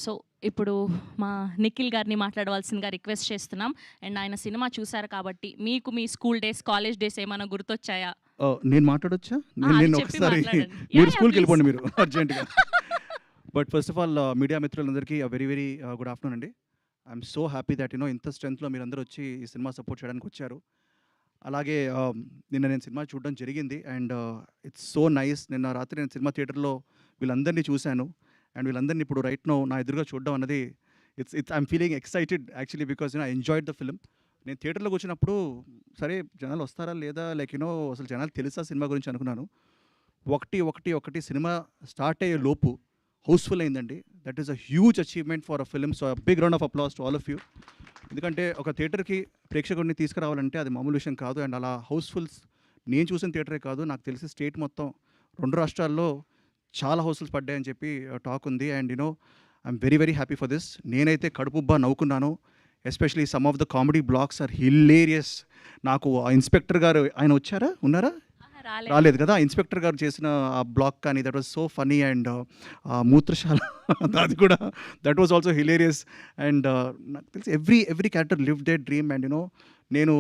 So, ఇప్పుడు మా నిఖిల్ గారిని మాట్లాడవలసిందిగా రిక్వెస్ట్ చేస్తున్నాం. అండ్ ఆయన సినిమా చూసారు కాబట్టి, మీకు మీ స్కూల్ డేస్, కాలేజ్ డేస్ ఏమైనా గుర్తొచ్చాయా? నేను మాట్లాడొచ్చా? అది నేను చెప్పి ఒకసారి మాట్లాడండి. మీరు యాహ్! ప్లీజ్. స్కూల్‌కెళ్ళిపోండి మీరు అర్జెంట్‌గా. But first of all media మిత్రులందరికీ వెరీ వెరీ గుడ్ ఆఫ్టర్‌నూన్ అండి. ఐయామ్ సో హ్యాపీ థట్ ఇంత స్ట్రెంగ్త్‌లో మీరందరూ వచ్చి ఈ సినిమా సపోర్ట్ చేయడానికి వచ్చారు. అలాగే నిన్న నేను సినిమా చూడడం జరిగింది. And it's so nice. నిన్న రాత్రి నేను సినిమా థియేటర్‌లో వీళ్ళందరినీ చూశాను. అండ్ వీళ్ళందరినీ ఇప్పుడు రైట్ నౌ నా ఎదురుగా చూడడం అన్నది it's I'm feeling excited actually because I enjoyed the film. నేను థియేటర్‌లోకి వచ్చినప్పుడు సరే జనాలు వస్తారా లేదా లైక్ అసలు జనాలు తెలుసా సినిమా గురించి అనుకున్నాను. ఒకటి సినిమా స్టార్ట్ అయ్యే లోపు హౌస్‌ఫుల్ అయిందండి. That is a huge achievement for a film. So big round of applause to all of you. ఎందుకంటే ఒక థియేటర్‌కి ప్రేక్షకుడిని తీసుకురావాలంటే అది మామూలు విషయం కాదు. అండ్ అలా హౌస్‌ఫుల్స్ నేను చూసిన థియేటరే కాదు, నాకు తెలిసి స్టేట్ మొత్తం 2 రాష్ట్రాల్లో చాలా హౌస్‌ఫుల్స్ పడ్డాయని చెప్పి టాక్ ఉంది. And I'm very very happy for this. నేనైతే కడుపుబ్బా నవ్వుకున్నాను. Especially some of the comedy blocks are hilarious. నాకు ఆ ఇన్స్పెక్టర్ గారు ఆయన వచ్చారా? ఉన్నారా? రాలేదు కదా. ఇన్స్పెక్టర్ గారు చేసిన ఆ బ్లాక్ కానీ that was so funny. And మూత్రశాల అది కూడా that was also hilarious. And నాకు తెలిసి every character live they dream. And నేను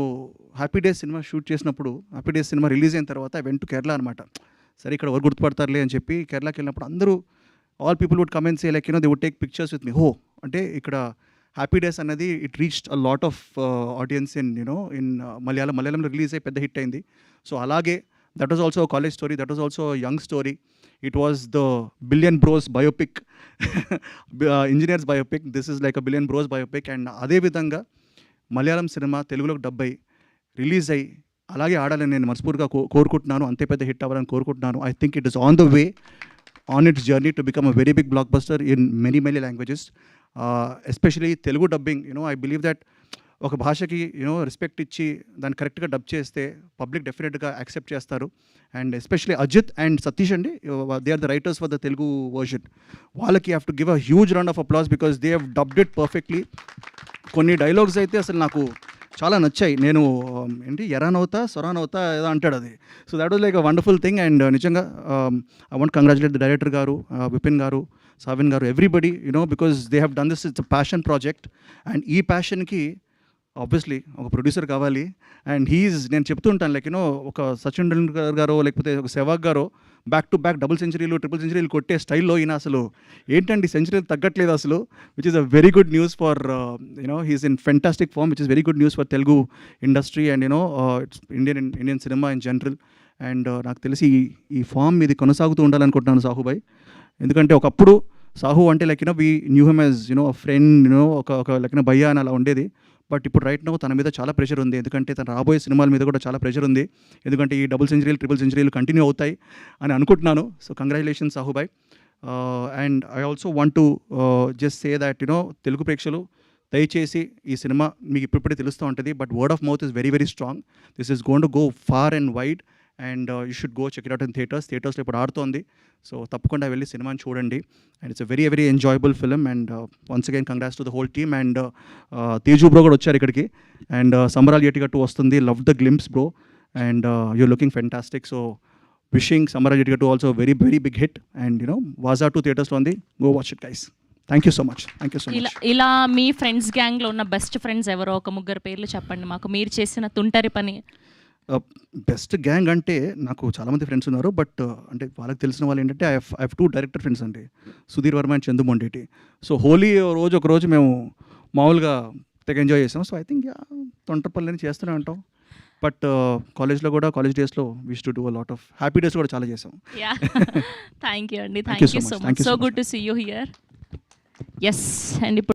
హ్యాపీ డేస్ సినిమా షూట్ చేసినప్పుడు, హ్యాపీ డేస్ సినిమా రిలీజ్ అయిన తర్వాత ఐ వెంట్ టు కేరళ అనమాట. సరే ఇక్కడ ఎవరు గుర్తుపడతారులే అని చెప్పి కేరళకి వెళ్ళినప్పుడు అందరూ all people would come and say like they would take pictures with me. అంటే ఇక్కడ హ్యాపీ డేస్ అన్నది it reached a lot of audience in మలయాళంలో రిలీజ్ అయ్యి పెద్ద హిట్ అయింది. సో అలాగే that was also college story, that was also young story. It was the billion bros biopic, engineers biopic. This is like a billion bros biopic. And అదేవిధంగా మలయాళం సినిమా తెలుగులోకి dub అయ్యి release అయ్యి అలాగే ఆడాలని నేను మనస్ఫూర్తిగా కోరుకుంటున్నాను. అంతే పెద్ద హిట్ అవ్వాలని కోరుకుంటున్నాను. I think it is on the way, on its journey to become a very big blockbuster in many languages. Especially Telugu dubbing. I believe that ఒక భాషకి రెస్పెక్ట్ ఇచ్చి దాన్ని కరెక్ట్గా డబ్ చేస్తే పబ్లిక్ డెఫినెట్గా యాక్సెప్ట్ చేస్తారు. And especially Ajith and Satish అండి, they are the writers for the Telugu version. వాళ్ళకి have to give a huge round of applause because they have dubbed it perfectly. కొన్ని డైలాగ్స్ అయితే అసలు నాకు చాలా నచ్చాయి. నేను ఎరానవుతా సొరానవుతా ఏదో అంటాడు అది. So that was like a wonderful thing. And నిజంగా I want congratulate the director garu, Vipin garu, Savin garu, everybody because they have done this. It's a passion project. And ఈ ప్యాషన్కి ఆబ్వియస్లీ ఒక ప్రొడ్యూసర్ కావాలి. అండ్ నేను చెప్తుంటాను లైక్ ఒక సచిన్ టెండూల్కర్ గారో లేకపోతే ఒక సెవాగ్ గారో బ్యాక్ టు బ్యాక్ డబుల్ సెంచరీలు, ట్రిపుల్ సెంచరీలు కొట్టే స్టైల్లో ఈయన అసలు ఏంటండి సెంచరీలు తగ్గట్లేదు అసలు, which is a very good news for his in fantastic form, which is very good news for Telugu industry and its Indian cinema in general. అండ్ నాకు తెలిసి ఈ ఫామ్ ఇది కొనసాగుతూ ఉండాలనుకుంటున్నాను సాహుబాయ్. ఎందుకంటే ఒకప్పుడు సాహు అంటే like we knew him as a friend, ఒక లైక్ భయ్యా అని అలా ఉండేది. బట్ ఇప్పుడు రైట్ నౌ తన మీద చాలా ప్రెషర్ ఉంది. ఎందుకంటే తన రాబోయే సినిమాల మీద కూడా చాలా ప్రెషర్ ఉంది. ఎందుకంటే ఈ డబుల్ సెంచరీలు, ట్రిపుల్ సెంచరీలు కంటిన్యూ అవుతాయి అని అనుకుంటున్నాను. So congratulations Sahubhai. And I also want to just say that Telugu ప్రేక్షకులు దయచేసి ఈ సినిమా మీకు ఇప్పుడిప్పుడే తెలుస్తూ ఉంటుంది. But word of mouth is very very strong. This is gonna go far and wide. And you should go check it out in థియేటర్స్లో ఇప్పుడు ఆడుతోంది. సో తప్పకుండా వెళ్ళి సినిమాని చూడండి. And it's a very very enjoyable film. And once again congrats to the whole team. And Teju bro కూడా వచ్చారు ఇక్కడికి. అండ్ సంబరాలు ఎటిగట్టు వస్తుంది, love the glimpse bro. And you're looking fantastic. So wishing Sambaralu Etigattu also very very big hit. And Vaazha 2 థియేటర్స్లో ఉంది. Go watch it guys. Thank you so much. ఇలా మీ friends గ్యాంగ్లో ఉన్న బెస్ట్ ఫ్రెండ్స్ ఎవరో ఒక ముగ్గురు పేర్లు చెప్పండి మాకు, మీరు చేసిన తుంటరి పని. బెస్ట్ గ్యాంగ్ అంటే నాకు చాలామంది ఫ్రెండ్స్ ఉన్నారు. బట్ అంటే వాళ్ళకి తెలిసిన వాళ్ళు ఏంటంటే ఐ హ్యావ్ 2 డైరెక్టర్ ఫ్రెండ్స్ అండి, సుధీర్ వర్మ అండ్ చందు మొండేటి. సో హోలీ ఒకరోజు మేము మామూలుగా తెగ ఎంజాయ్ చేసాం. సో ఐ థింక్ తొంటపల్లిని చేస్తూనే ఉంటాం. బట్ కాలేజ్లో కూడా కాలేజ్ డేస్లో we used to do a lot of happy days కూడా చాలా చేసాం. థ్యాంక్ యూ అండి. Thank you so much. So good to see you here. Yes. And ఇప్పుడు